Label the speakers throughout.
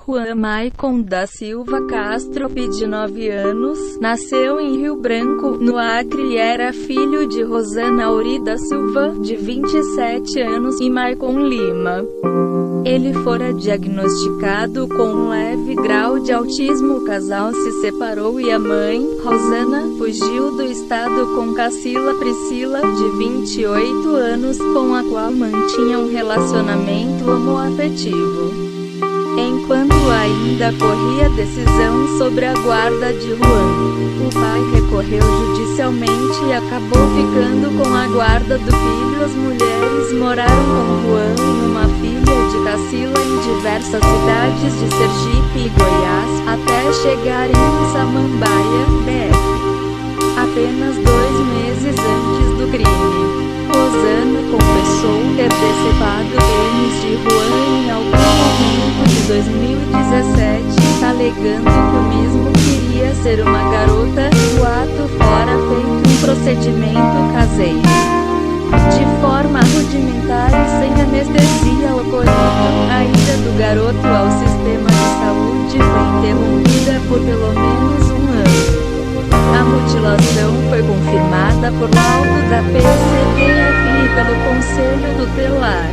Speaker 1: Juan Maicon da Silva Castro, de 9 anos, nasceu em Rio Branco, no Acre e era filho de Rosana Auri da Silva, de 27 anos, e Maicon Lima. Ele fora diagnosticado com um leve grau de autismo. O casal se separou e a mãe, Rosana, fugiu do estado com Cassila Priscila, de 28 anos, com a qual mantinha um relacionamento homoafetivo. Enquanto ainda corria a decisão sobre a guarda de Juan, o pai recorreu judicialmente e acabou ficando com a guarda do filho. As mulheres moraram com Juan e uma filha de Cassila em diversas cidades de Sergipe e Goiás, até chegarem em Samambaia, BR. Apenas 2 meses antes do crime, Rosana confessou ter decepado pênis de Juan em algum momento de 2017, alegando que o mesmo queria ser uma garota. O ato fora feito em procedimento caseiro, de forma rudimentar e sem anestesia ocorrida. A ida do garoto ao sistema de saúde foi interrompida por pelo menos 1 ano. A mutilação foi confirmada por laudo da PCDF e pelo Conselho Tutelar,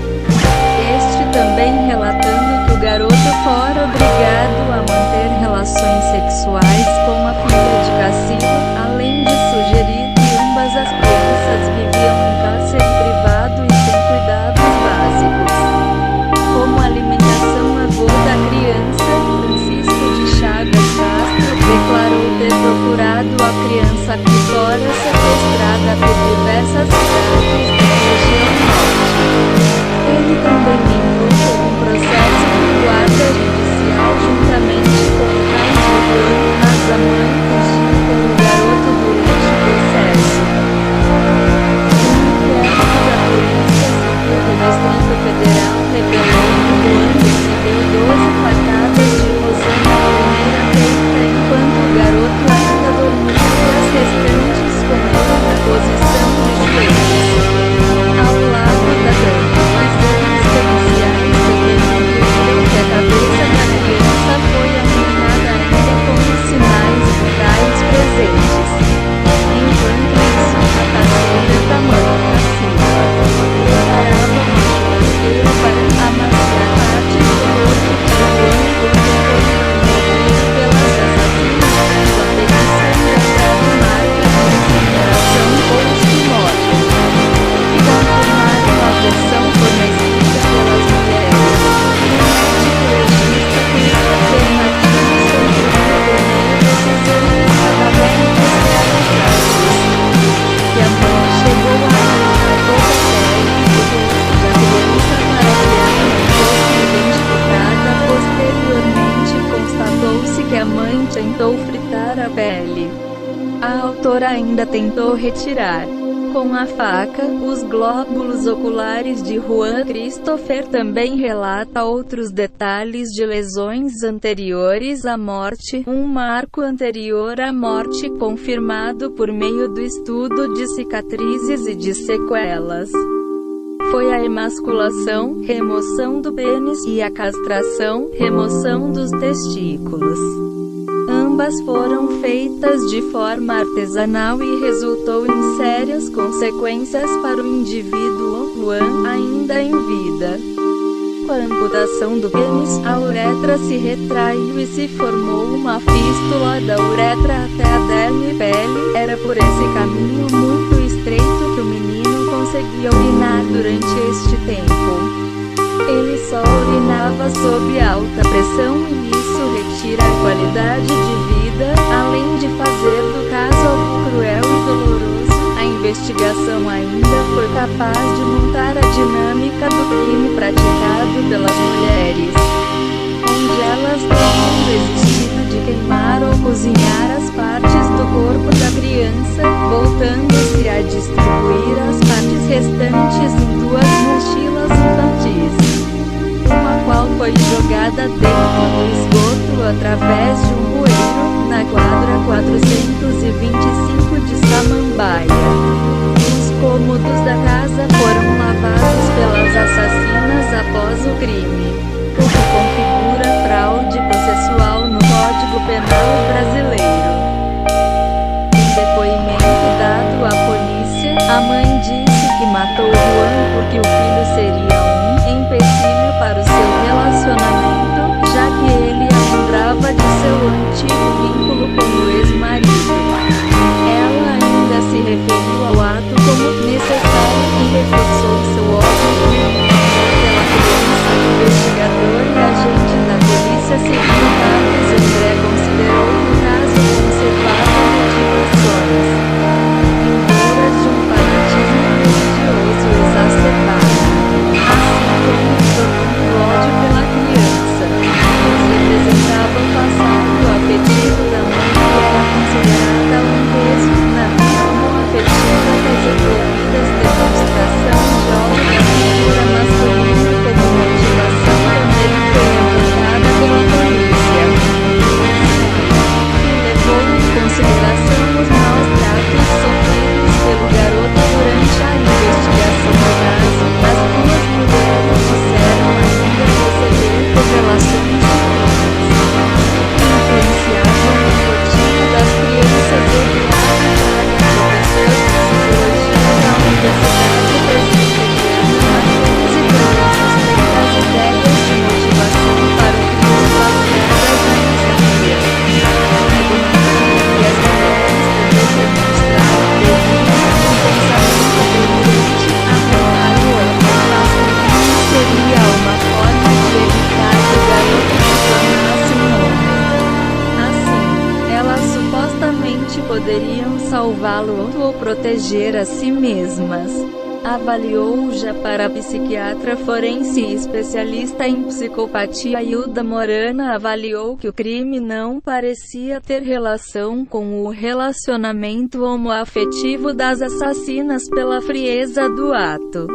Speaker 1: este também relatando que o garoto fora obrigado a manter relações sexuais com a filha de Cassila, além de sugerir que ambas as crianças viviam em cárcere privado e sem cuidados básicos, como alimentação. A avó da criança, Francisco de Chagas Castro, declarou ter procurado a criança que fora sequestrada por diversas cidades da região norte. Ele também entrou com um processo de guarda judicial juntamente com o pai de Juan, mas a mãe fugiu com o garoto durante o processo. Um inquérito da Polícia Civil do Distrito Federal revelou que Juan recebeu 12 facadas de Rosana na primeira feita, enquanto o garoto ainda dormia, e as restantes com ele na posição de joelhos, ao lado da cama. Mas exames periciais também concluíram que a cabeça da criança foi aumentada ainda com os sinais vitais presentes. Enquanto isso, a parceira da mãe, Cassila, preparava uma churrasqueira para amaciar parte do corpo de Juan quando foi envolvido pelas assassinas, com a petição de entrar em marca de incineração post-mortem. Confirmaram a versão fornecida pelas mulheres. O médico legista tem alternativas sobre o primeiro decisão dos tratamentos realizados. Que a mãe chegou a arrancar toda a pele do rosto da criança para que ela não fosse identificada. Posteriormente constatou-se que a mãe tentou fritar a pele. A autora ainda tentou retirar com a faca os glóbulos oculares de Juan. Christopher também relata outros detalhes de lesões anteriores à morte, um marco anterior à morte confirmado por meio do estudo de cicatrizes e de sequelas. Foi a emasculação, remoção do pênis, e a castração, remoção dos testículos. Ambas foram feitas de forma artesanal e resultou em sérias consequências para o indivíduo, Juan, ainda em vida. Com a amputação do pênis, a uretra se retraiu e se formou uma fístula da uretra até a derme pele. Era por esse caminho muito estreito que o menino conseguia urinar durante este tempo. Ele só urinava sob alta pressão e isso retira a qualidade de vida, além de fazer do caso algo cruel e doloroso. A investigação ainda foi capaz de montar a dinâmica do crime praticado pelas mulheres, onde elas teriam desistido de queimar ou cozinhar as partes do corpo da criança, voltando-se a distribuir as partes restantes em 2 mochilas infantis, uma qual foi jogada dentro do esgoto através de um bueiro, na quadra 425 de Samambaia. Os cômodos da casa foram lavados pelas assassinas após o crime, o que configura fraude salvá-lo ou proteger a si mesmas. Avaliou já para a psiquiatra forense e especialista em psicopatia Hilda Morana avaliou que o crime não parecia ter relação com o relacionamento homoafetivo das assassinas pela frieza do ato.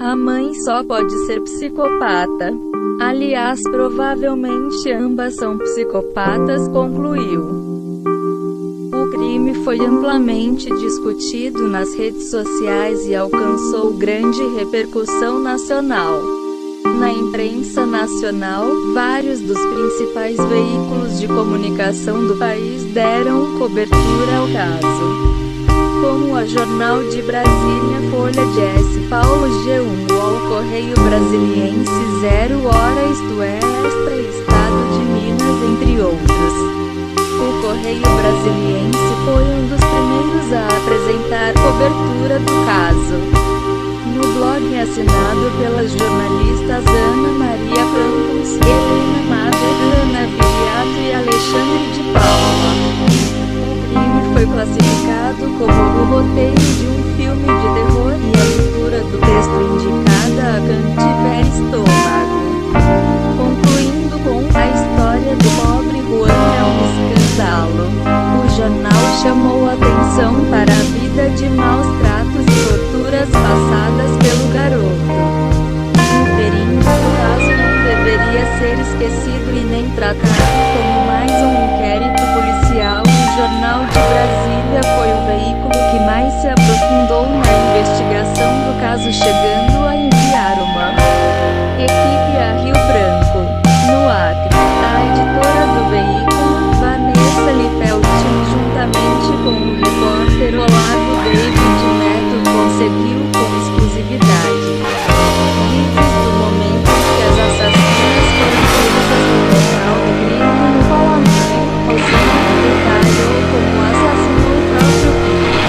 Speaker 1: A mãe só pode ser psicopata. Aliás, provavelmente ambas são psicopatas, concluiu. O crime foi amplamente discutido nas redes sociais e alcançou grande repercussão nacional. Na imprensa nacional, vários dos principais veículos de comunicação do país deram cobertura ao caso, como a Jornal de Brasília, Folha de S. Paulo, G1, UOL, Correio Brasiliense, 0 Hora, Isto É, Extra, Estado de Minas, entre outros. O Correio Brasiliense foi um dos primeiros a apresentar cobertura do caso. No blog assinado pelas jornalistas Ana Maria Campos, Helena Mader, Ana Viriato e Alexandre de Paula, o crime foi classificado como o roteiro de um filme de terror e a leitura do texto indicada a quem tiver estômago. Concluindo com a história do pobre Juan é um escândalo. O jornal chamou atenção para a vida de maus tratos e torturas passadas pelo garoto. Inferindo que o caso não deveria ser esquecido e nem tratado como mais um inquérito policial, o Jornal de Brasília foi o veículo que mais se aprofundou na investigação do caso, chegando a enviar uma equipe a Rio Branco, no Acre. A editora do veículo, Vanessa Lipeltin, juntamente com o repórter Olavo David Neto, conseguiu com exclusividade vídeos do momento em que as assassinas foram presas no local do crime, no qual a mãe, Rosana, detalhou como assassinou o próprio filho.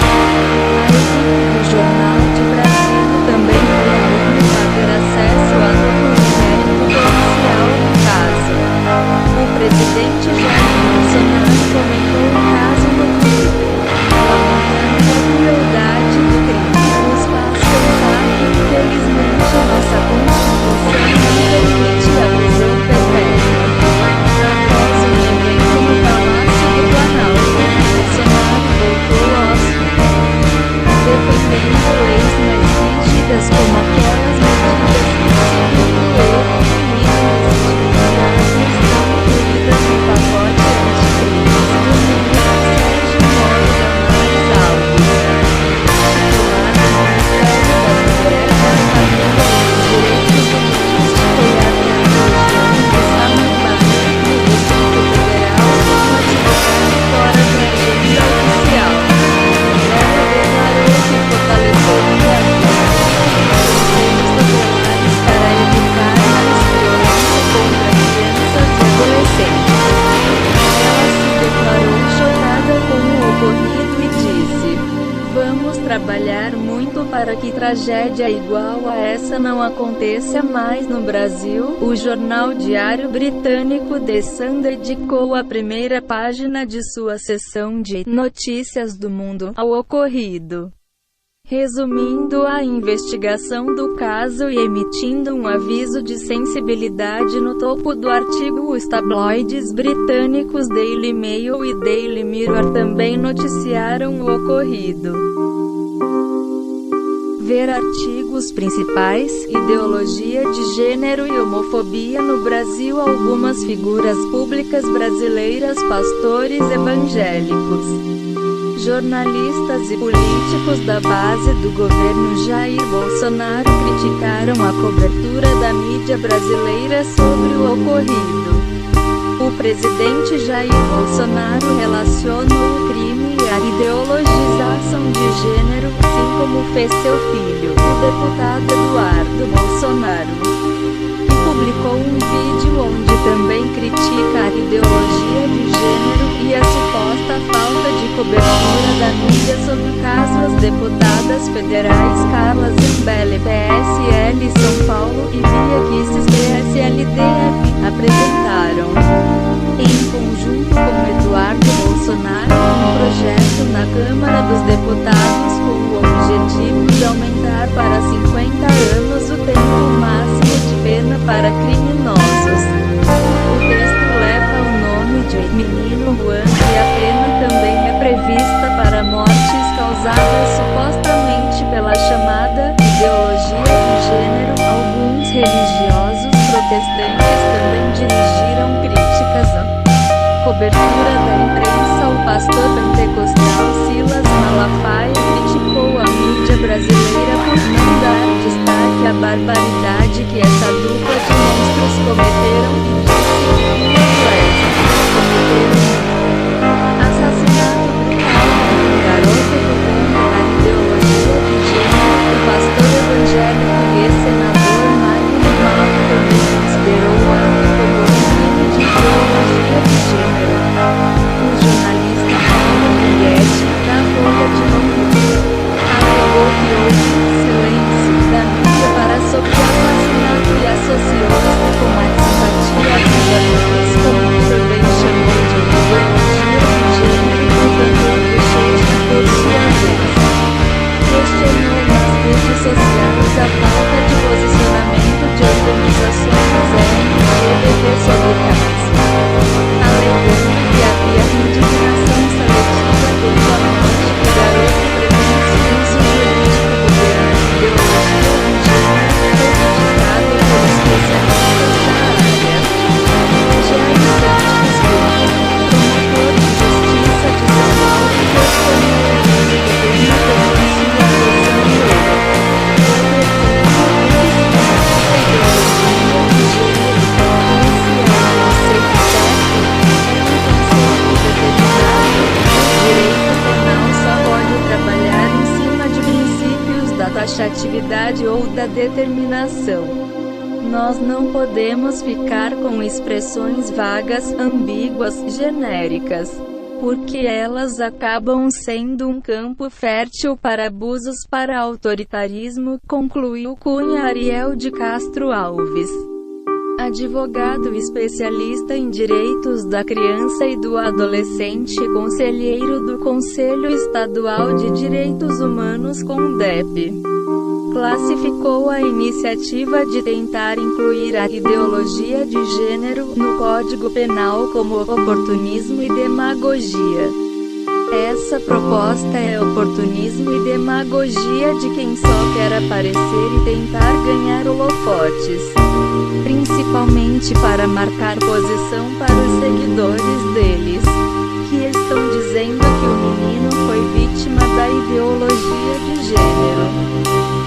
Speaker 1: A equipe do Jornal de Brasília também foi a única a ter acesso a todo o inquérito policial do caso. O presidente Jair Bolsonaro comentou o caso no Twitter, lamentando a crueldade do crime. Nos faz pensar que, infelizmente, a nossa Constituição não permite a prisão perpétua. Após um evento no Palácio do Planalto, Bolsonaro voltou ao assunto, defendendo leis mais rígidas como aquelas medidas que, segundo ele, crimes institucionais estão incluídas no pacote anticrimes do Sérgio Moro Damares Alves, titular do Ministério da Mulher, da Família e dos Direitos Humanos, foi a região de Samambaia, no Distrito Federal, como advogado fora da agenda oficial. Ela declarou que fortaleceria a conselhos tutelares para evitar mais violência contra crianças e adolescentes. Ela se declarou chocada com o ocorrido e disse: "Vamos trabalhar muito para que tragédia igual a essa não aconteça mais no Brasil." O jornal diário britânico The Sun dedicou a primeira página de sua seção de Notícias do Mundo ao ocorrido, resumindo a investigação do caso e emitindo um aviso de sensibilidade no topo do artigo. Os tabloides britânicos Daily Mail e Daily Mirror também noticiaram o ocorrido. Ver artigos principais: Ideologia de gênero e homofobia no Brasil. Algumas figuras públicas brasileiras, pastores evangélicos, jornalistas e políticos da base do governo Jair Bolsonaro criticaram a cobertura da mídia brasileira sobre o ocorrido. O presidente Jair Bolsonaro relacionou o crime à ideologização de gênero, assim como fez seu filho, o deputado Eduardo Bolsonaro, que publicou um vídeo onde também critica a ideologia de gênero e a suposta falta de cobertura da mídia sobre o caso. As deputadas federais Carla Zambelli, PSL São Paulo, e Bia Kicis, PSL-DF, apresentaram, em conjunto com Eduardo Bolsonaro, Bolsonaro um projeto na Câmara dos Deputados com o objetivo de aumentar para 50 anos o tempo máximo de pena para criminosos. O texto leva o nome de Menino Juan e a pena também é prevista para mortes causadas supostamente pela chamada ideologia de gênero. Alguns religiosos protestantes também dirigiram críticas à cobertura da imprensa. O pastor pentecostal Silas Malafaia criticou a mídia brasileira por não dar destaque à barbaridade que essa dupla de monstros cometeram e disse que cometeram assassinato brutal de um garoto por conta da ideologia de gênero. O pastor evangélico e ex-senador Mário Malta também considerou o ato como um crime de ideologia de gênero. O jornalista Paulo Guedes, da Folha de Londrina, alegou que houve silêncio da mídia sobre o assassinato e associou-se com a simpatia dos anões, como também chamou de ideologia de gênero, o cantor Bochecha, por sua vez, questionou nas redes sociais a falta de posicionamento de organizações LGBT sobre casos, alegando que havia indignação seletiva quanto à morte do garoto previsto em sujeito do governo. Ideologia de gênero criticado por especialistas da área. Jair Santos Filho, promotor de justiça de São Paulo, questionou a ideologia de gênero. Taxatividade ou da determinação. Nós não podemos ficar com expressões vagas, ambíguas, genéricas, porque elas acabam sendo um campo fértil para abusos, para autoritarismo, concluiu Cunha Ariel de Castro Alves, advogado especialista em direitos da criança e do adolescente e conselheiro do Conselho Estadual de Direitos Humanos CONDEP. Classificou a iniciativa de tentar incluir a ideologia de gênero no Código Penal como oportunismo e demagogia. Essa proposta é oportunismo e demagogia de quem só quer aparecer e tentar ganhar holofotes, principalmente para marcar posição para os seguidores deles, que estão dizendo que o menino foi vítima da ideologia de gênero.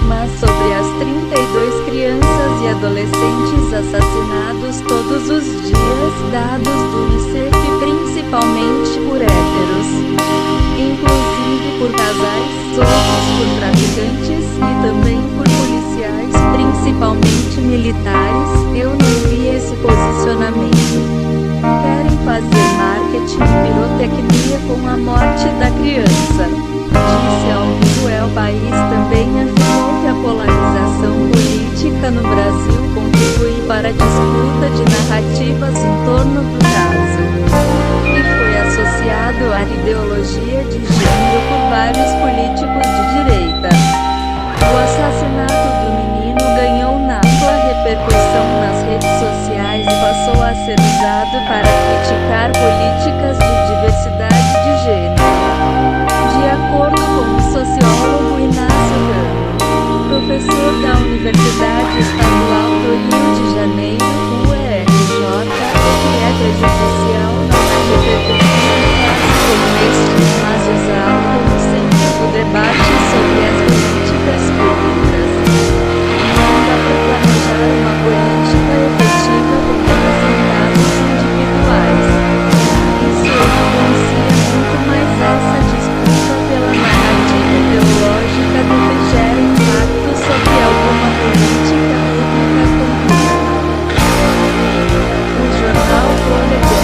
Speaker 1: Mas sobre as 32 crianças e adolescentes assassinados todos os dias, dados do Unicef, principalmente por héteros, inclusive por casais, outros por traficantes e também por policiais, principalmente militares, eu não vi esse posicionamento. Querem fazer marketing e pirotecnia com a morte da criança, disse ao vivo. O País também afirmou que a polarização política no Brasil contribui para a disputa de narrativas em torno do caso, e foi associado à ideologia de gênero por vários políticos de direita. O assassinato do menino ganhou ampla repercussão nas redes sociais e passou a ser usado para criticar políticas de diversidade de gênero. De acordo com o sociólogo Inácio Gano, professor da Universidade Estadual do Rio de Janeiro, UERJ, o que é prejudicial não é repercutir em casos como este, mas usá-lo como centro do debate sobre as políticas públicas. Não dá para planejar uma política efetiva com representados individuais. Isso evidencia muito mais essa disputa pela narrativa ideológica do que gera impacto sobre alguma política pública concreta. O jornal Folha de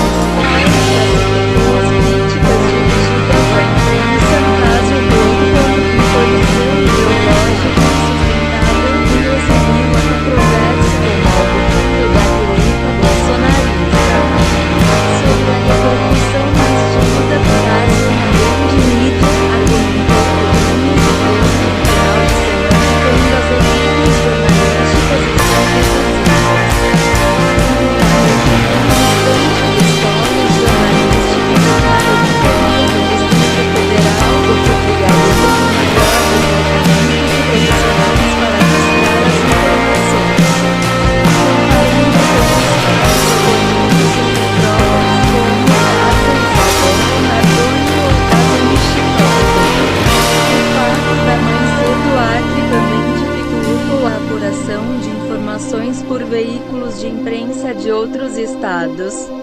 Speaker 1: anos.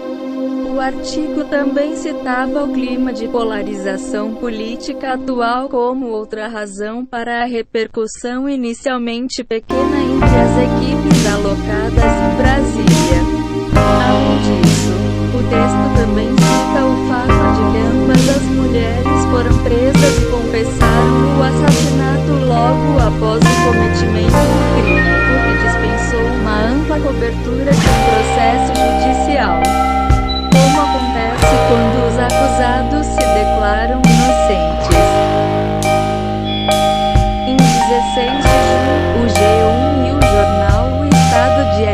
Speaker 1: O artigo também citava o clima de polarização política atual como outra razão para a repercussão inicialmente pequena entre as equipes alocadas em Brasília. Além disso, o texto também cita o fato de que ambas as mulheres foram presas e confessaram o assassinato logo após o cometimento do crime, o que dispensou uma ampla cobertura de um processo judicial. Como acontece quando os acusados se declaram inocentes. Em 16 de junho, o G1 e o jornal O Estado de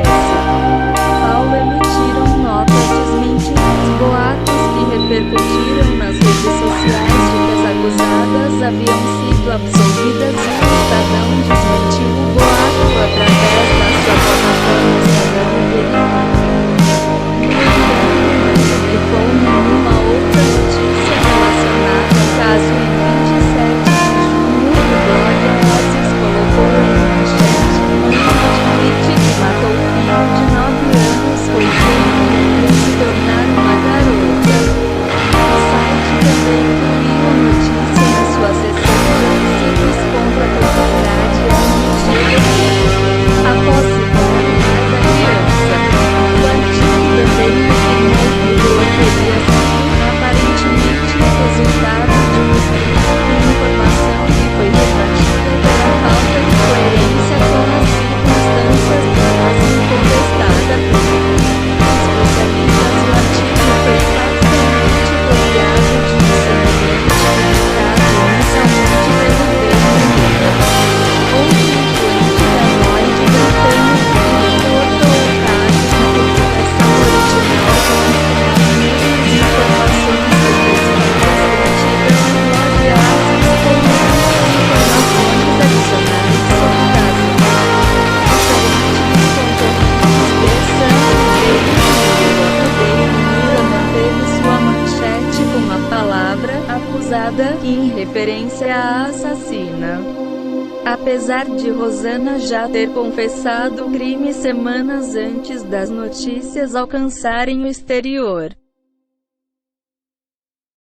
Speaker 1: São Paulo emitiram notas desmentindo os boatos que repercutiram nas redes sociais de que as acusadas haviam sido absolvidas e o Estadão desmentiu o boato através da sua plataforma Estadão Verídico. Publicou nenhuma outra notícia relacionada ao caso. Em 27 de junho, o blog Vozes colocou em manchete: Mãe que matou filho de 9 anos foi queria se tornar uma garota. O site também incluiu a notícia na sua seção de homicídios contra a comunidade LGBT. Após se comunicar da criança, o artigo também afirmou que o dor teria sido, aparentemente, resultado de um estudo de informação que foi rebatida pela falta de coerência com as circunstâncias da razão contestada por especialistas. O artigo foi parcialmente copiado de um semelhante publicado inicialmente pelo Reino Unido. Outro influente tabloide britânico que reportou o caso na publicação original de informações representativas obtidas no blog Asus com informações adicionais sobre o caso. Manteve sua manchete com a palavra acusada, em referência à assassina. Apesar de Rosana já ter confessado o crime semanas antes das notícias alcançarem o exterior,